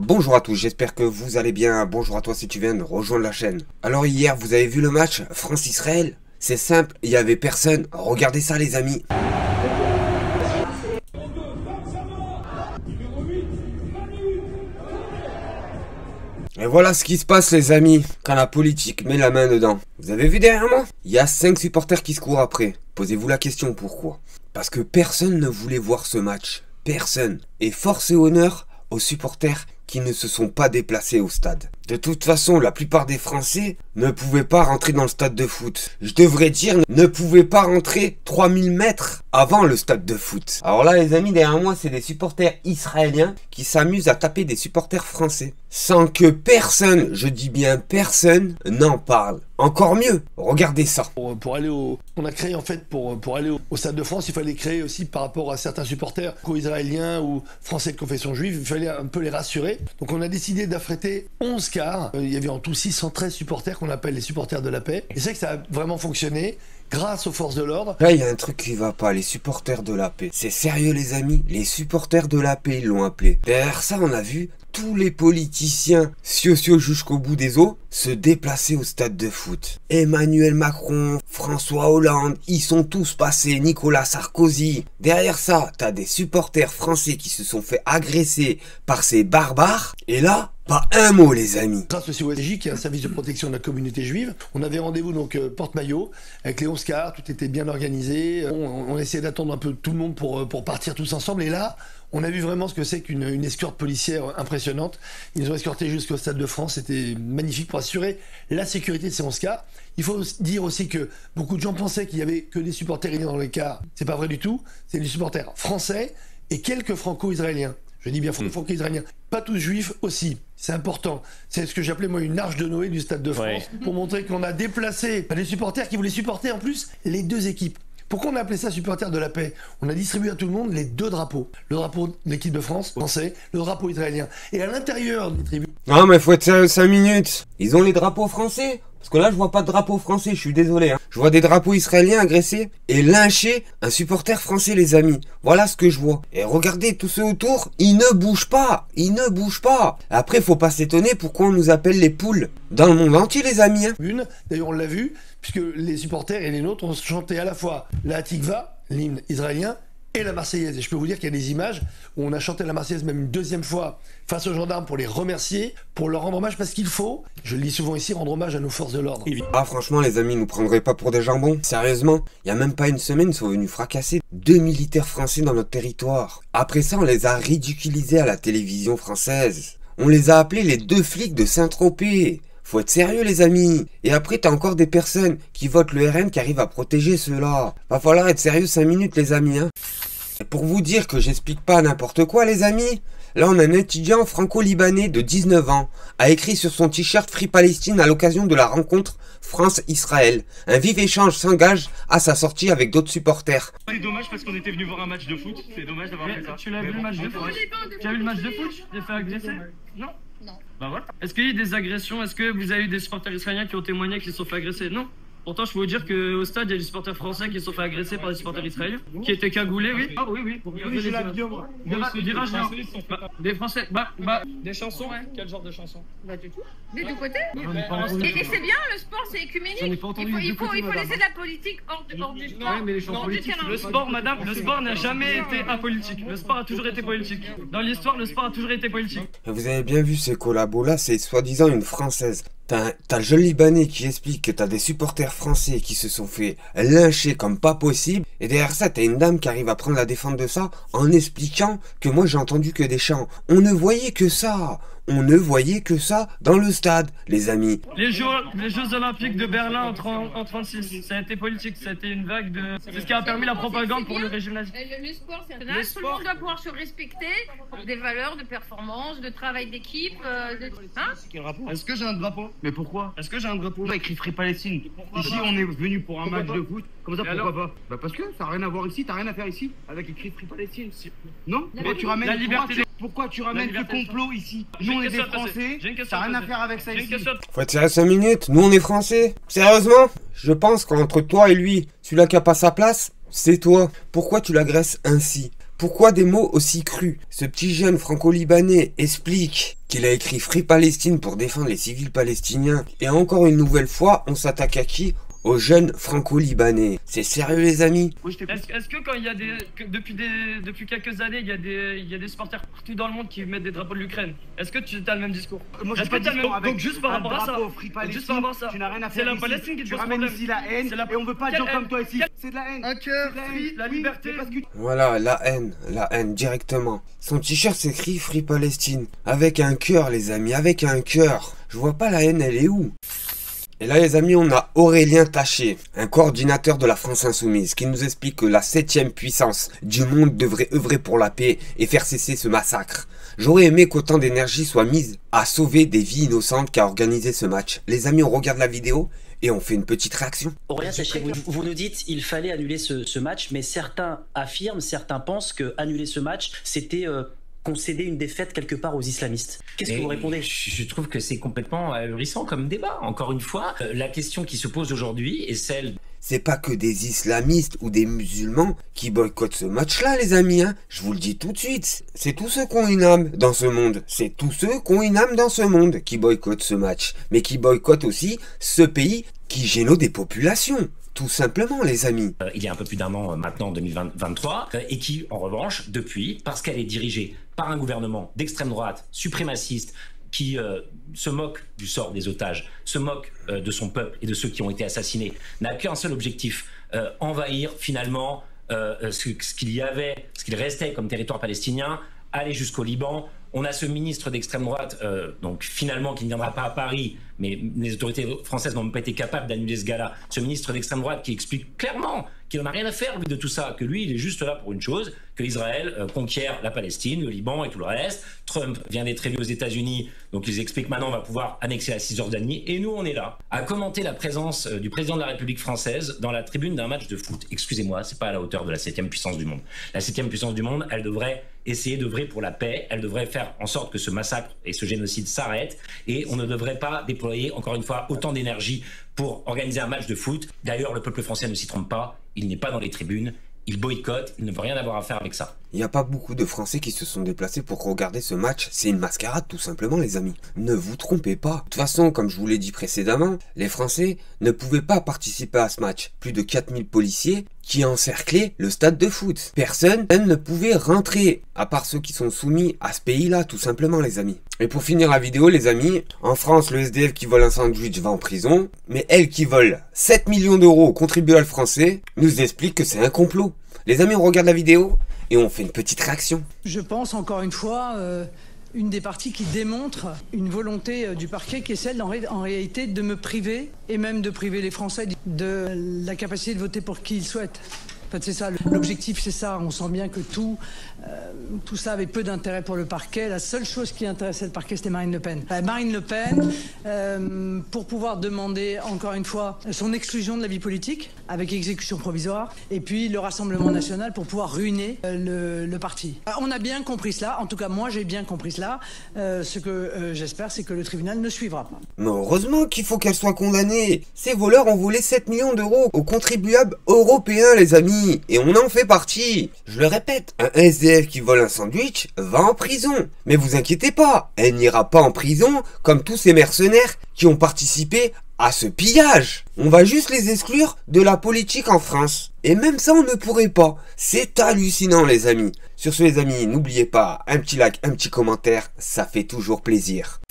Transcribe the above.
Bonjour à tous, j'espère que vous allez bien. Bonjour à toi si tu viens de rejoindre la chaîne. Alors hier, vous avez vu le match France-Israël? C'est simple, il y avait personne. Regardez ça les amis. Et voilà ce qui se passe les amis, quand la politique met la main dedans. Vous avez vu derrière moi? Il y a 5 supporters qui se courent après. Posez-vous la question pourquoi? Parce que personne ne voulait voir ce match. Personne. Et force et honneur aux supporters qui ne se sont pas déplacés au stade. De toute façon, la plupart des Français ne pouvaient pas rentrer dans le stade de foot. Je devrais dire, ne pouvaient pas rentrer 3000 mètres avant le stade de foot. Alors là, les amis, derrière moi, c'est des supporters israéliens qui s'amusent à taper des supporters français. Sans que personne, je dis bien personne, n'en parle. Encore mieux, regardez ça. Pour aller on a créé en fait pour aller au Stade de France, il fallait créer aussi par rapport à certains supporters israéliens ou français de confession juive, il fallait un peu les rassurer. Donc on a décidé d'affréter 11 cars. Il y avait en tout 613 supporters qu'on appelle les supporters de la paix. Et c'est que ça a vraiment fonctionné grâce aux forces de l'ordre. Là, il y a un truc qui va pas, les supporters de la paix. C'est sérieux les amis, les supporters de la paix, ils l'ont appelé. Derrière ça, on a vu tous les politiciens, sociaux jusqu'au bout des os, se déplacer au stade de foot. Emmanuel Macron, François Hollande, ils sont tous passés, Nicolas Sarkozy. Derrière ça, t'as des supporters français qui se sont fait agresser par ces barbares. Et là, pas un mot les amis. Grâce aussi au SJ, qui est un service de protection de la communauté juive, on avait rendez-vous donc porte-maillot avec les 11 cars, tout était bien organisé. On essayait d'attendre un peu tout le monde pour partir tous ensemble. Et là, on a vu vraiment ce que c'est qu'une escorte policière impressionnante. Ils nous ont escortés jusqu'au Stade de France. C'était magnifique pour assurer la sécurité de ces 11 cars. Il faut dire aussi que beaucoup de gens pensaient qu'il y avait que des supporters israéliens dans les cars. C'est pas vrai du tout. C'est des supporters français et quelques franco-israéliens. Je dis bien franco-israéliens. Pas tous juifs aussi. C'est important. C'est ce que j'appelais moi une arche de Noé du Stade de France. Pour montrer qu'on a déplacé des supporters qui voulaient supporter en plus les deux équipes. Pourquoi on a appelé ça supporters de la paix? On a distribué à tout le monde les deux drapeaux. Le drapeau de l'équipe de France, français, le drapeau israélien. Et à l'intérieur des tribunes... Non mais faut être sérieux 5 minutes. Ils ont les drapeaux français? Parce que là je vois pas de drapeau français, je suis désolé. Je vois des drapeaux israéliens agressés et lyncher un supporter français les amis. Voilà ce que je vois. Et regardez tous ceux autour, ils ne bougent pas. Ils ne bougent pas. Après faut pas s'étonner pourquoi on nous appelle les poules. Dans le monde entier les amis. D'ailleurs on l'a vu, puisque les supporters et les nôtres ont chanté à la fois la Hatikva, l'hymne israélien, et la Marseillaise. Et je peux vous dire qu'il y a des images où on a chanté la Marseillaise même une deuxième fois face aux gendarmes pour les remercier, pour leur rendre hommage, parce qu'il faut, je le dis souvent ici, rendre hommage à nos forces de l'ordre. Ah franchement les amis, nous prendrez pas pour des jambons? Sérieusement, il y a même pas une semaine, ils sont venus fracasser 2 militaires français dans notre territoire. Après ça, on les a ridiculisés à la télévision française. On les a appelés les 2 flics de Saint-Tropez. Faut être sérieux les amis. Et après t'as encore des personnes qui votent le RN qui arrivent à protéger ceux-là. Va falloir être sérieux 5 minutes les amis hein. Et pour vous dire que j'explique pas n'importe quoi les amis, là on a un étudiant franco-libanais de 19 ans a écrit sur son t-shirt Free Palestine à l'occasion de la rencontre France-Israël. Un vif échange s'engage à sa sortie avec d'autres supporters. C'est dommage parce qu'on était venu voir un match de foot, c'est dommage d'avoir fait ça. Tu l'as vu le match de foot? Tu as vu le match de foot? Tu t'es fait agresser? Non. Non. Bah voilà. Est-ce qu'il y a eu des agressions? Est-ce que vous avez eu des supporters israéliens qui ont témoigné qu'ils se sont fait agresser? Non. Pourtant, je peux vous dire qu'au stade, il y a des supporters français qui se sont fait agresser par des supporters israéliens, qui étaient cagoulés, oui. Ah oui, oui. Oui, j'ai la vidéo, moi. Des Français, des chansons, ouais. Quel genre de chansons? Bah, du tout. Des deux côtés. Et c'est bien, le sport, c'est écuménique. Il faut laisser de la politique hors du sport. Ouais, mais les gens politiques. Le sport, madame, le sport n'a jamais été apolitique. Le sport a toujours été politique. Dans l'histoire, le sport a toujours été politique. Vous avez bien vu ces collabos-là, c'est soi-disant une Française. T'as le jeune Libanais qui explique que t'as des supporters français qui se sont fait lyncher comme pas possible. Et derrière ça, t'as une dame qui arrive à prendre la défense de ça en expliquant que moi j'ai entendu que des chants. On ne voyait que ça. On ne voyait que ça dans le stade, les amis. Les Jeux Olympiques de Berlin en 36, ça a été politique, ça a été une vague de... C'est ce qui a permis la propagande pour le régime nazi. Le sport, c'est un âge, tout le monde doit pouvoir se respecter pour des valeurs de performance, de travail d'équipe, Est-ce que j'ai un drapeau? Mais pourquoi? Est-ce que j'ai un drapeau? Là, écrit Free Palestine. Ici, on est venu pour un match de foot. Comme ça, pourquoi pas? Bah parce que ça n'a rien à voir ici, t'as rien à faire ici, avec écrit Free Palestine. Non? Pourquoi tu ramènes... La liberté... Pourquoi tu ramènes le complot ici? Nous on est des Français, ça n'a rien à faire avec ça ici. Faut être sérieux 5 minutes, nous on est Français. Sérieusement? Je pense qu'entre toi et lui, celui-là qui a pas sa place, c'est toi. Pourquoi tu l'agresses ainsi? Pourquoi des mots aussi crus? Ce petit jeune franco-libanais explique qu'il a écrit Free Palestine pour défendre les civils palestiniens. Et encore une nouvelle fois, on s'attaque à qui? Aux jeunes franco-libanais. C'est sérieux les amis? Est-ce que quand il y a depuis quelques années, il y a des supporters partout dans le monde qui mettent des drapeaux de l'Ukraine, est-ce que tu as le même discours? Moi je pas discours avec donc juste par rapport à ça, juste par rapport à ça, tu n'as rien à c'est faire la Palestine qui tu te pose ramènes problème. ici la haine et on veut pas de gens comme toi ici. C'est de la haine. Un cœur, la liberté. Voilà, la haine, directement. Son t-shirt s'écrit Free Palestine. Avec un cœur les amis, avec un cœur. Je vois pas la haine, elle est où? Et là les amis, on a Aurélien Taché, un coordinateur de la France Insoumise, qui nous explique que la 7e puissance du monde devrait œuvrer pour la paix et faire cesser ce massacre. J'aurais aimé qu'autant d'énergie soit mise à sauver des vies innocentes qu'à organiser ce match. Les amis, on regarde la vidéo et on fait une petite réaction. Aurélien Taché, vous nous dites il fallait annuler ce match, mais certains affirment, certains pensent que annuler ce match, c'était concéder une défaite quelque part aux islamistes. Qu'est-ce que vous répondez? Je trouve que c'est complètement ahurissant comme débat. Encore une fois, la question qui se pose aujourd'hui est celle... C'est pas que des islamistes ou des musulmans qui boycottent ce match-là, les amis, hein. Je vous le dis tout de suite. C'est tous ceux qui ont une âme dans ce monde. C'est tous ceux qui ont une âme dans ce monde qui boycottent ce match. Mais qui boycottent aussi ce pays qui génère des populations. Tout simplement, les amis. Il y a un peu plus d'un an maintenant, en 2023, et qui, en revanche, depuis, parce qu'elle est dirigée par un gouvernement d'extrême droite, suprémaciste, qui se moque du sort des otages, se moque de son peuple et de ceux qui ont été assassinés, n'a qu'un seul objectif, envahir finalement ce qu'il restait comme territoire palestinien, aller jusqu'au Liban. On a ce ministre d'extrême droite, donc finalement qui ne viendra pas à Paris, mais les autorités françaises n'ont pas été capables d'annuler ce gars-là. Ce ministre d'extrême droite qui explique clairement qu'il n'en a rien à faire lui, de tout ça, que lui il est juste là pour une chose, que Israël conquiert la Palestine, le Liban et tout le reste. Trump vient d'être élu aux États-Unis, donc ils expliquent maintenant on va pouvoir annexer la Cisjordanie, et nous on est là à commenter la présence du président de la République française dans la tribune d'un match de foot. Excusez-moi, c'est pas à la hauteur de la 7e puissance du monde. La 7e puissance du monde, elle devrait essayer d'œuvrer pour la paix, elle devrait faire en sorte que ce massacre et ce génocide s'arrêtent, et on ne devrait pas déployer encore une fois autant d'énergie pour organiser un match de foot. D'ailleurs, le peuple français ne s'y trompe pas, il n'est pas dans les tribunes, il boycotte, il ne veut rien avoir à faire avec ça. Il n'y a pas beaucoup de Français qui se sont déplacés pour regarder ce match, c'est une mascarade tout simplement les amis. Ne vous trompez pas. De toute façon, comme je vous l'ai dit précédemment, les Français ne pouvaient pas participer à ce match. Plus de 4000 policiers qui encerclaient le stade de foot. Personne ne pouvait rentrer, à part ceux qui sont soumis à ce pays-là tout simplement les amis. Et pour finir la vidéo les amis, en France le SDF qui vole un sandwich va en prison, mais elle qui vole 7 millions d'euros aux contribuables français nous explique que c'est un complot. Les amis, on regarde la vidéo et on fait une petite réaction. Je pense encore une fois, une des parties qui démontre une volonté du parquet qui est celle en réalité de me priver, et même de priver les Français de la capacité de voter pour qui ils souhaitent. En fait, c'est ça, l'objectif c'est ça, on sent bien que tout ça avait peu d'intérêt pour le parquet. La seule chose qui intéressait le parquet c'était Marine Le Pen. Marine Le Pen, pour pouvoir demander encore une fois son exclusion de la vie politique avec exécution provisoire, et puis le Rassemblement National pour pouvoir ruiner le parti. On a bien compris cela, en tout cas moi j'ai bien compris cela, ce que j'espère c'est que le tribunal ne suivra pas. Mais heureusement qu'il faut qu'elle soit condamnée. Ces voleurs ont volé 7 millions d'euros aux contribuables européens les amis. Et on en fait partie. Je le répète, un SDF qui vole un sandwich va en prison. Mais vous inquiétez pas, elle n'ira pas en prison comme tous ces mercenaires qui ont participé à ce pillage. On va juste les exclure de la politique en France. Et même ça on ne pourrait pas. C'est hallucinant les amis. Sur ce les amis, n'oubliez pas, un petit like, un petit commentaire, ça fait toujours plaisir.